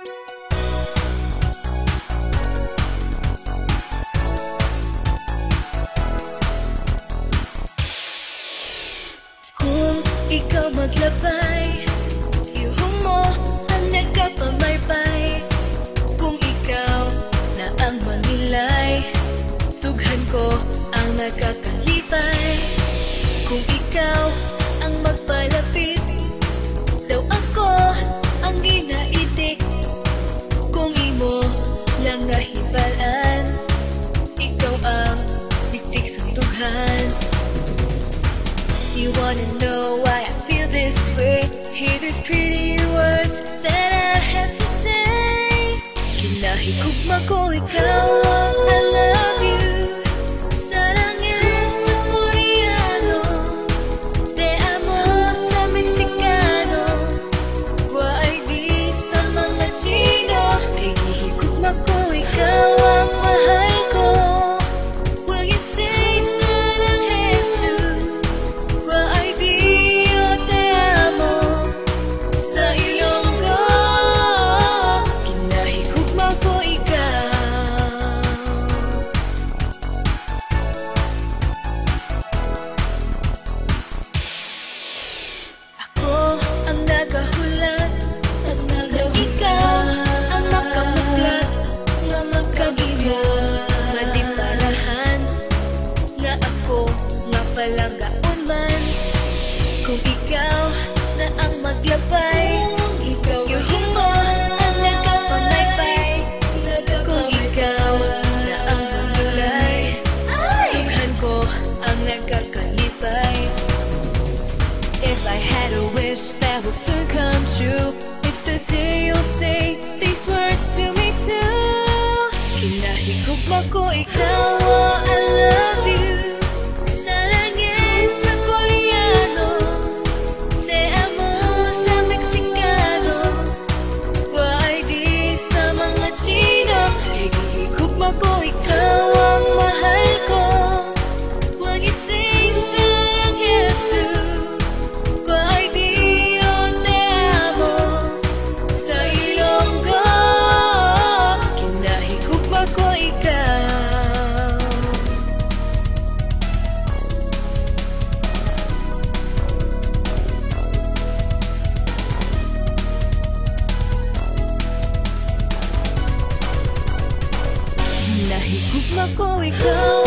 Kung ikaw maglabay, ihong mo ang nagkapamaypay. Kung ikaw na ang mangilay, tughan ko ang nakakalipay. Kung ikaw ang magpalapit, daw ako ang ginaitik. Kung imo lang nahibalaan, ikaw ang bigtik sa tughan. Do you wanna know why I feel this way? Hear these pretty words that I have to say. Kinahigugma ko ikaw ang I love you. Sarangin sa Koreano, te amo sa Meksikano, wa ay di sa mga Chino. Kinahigugma ko ikaw ang mahal ko. Will you say sarangin to? Wa ay di o te amo sa Ilonggo. Kinahigugma ko ikaw. Ako ang nagahulat na ikaw ang makamuglat, nga makagigla, madiparahan nga ako nga palang gaon man. Kung ikaw na ang maglabay, yuhong mo ang nagkapamaypay. Kung ikaw na ang mamilay, tughan ko ang nagkakalipay. If I had a wish that will soon come true, it's the day you'll say these words to me too. Kinahigugma ko ikaw, oh, I love you. Sarangin sa Koreano, te amo sa Meksikano, wa ay di sa mga Chino. Kinahigugma ko ikaw ang mahal ko. Will you say sarangin too? Wa ay di o te amo sa Ilonggo. Kinahigugma ko ikaw. Kinahigugma ko ikaw.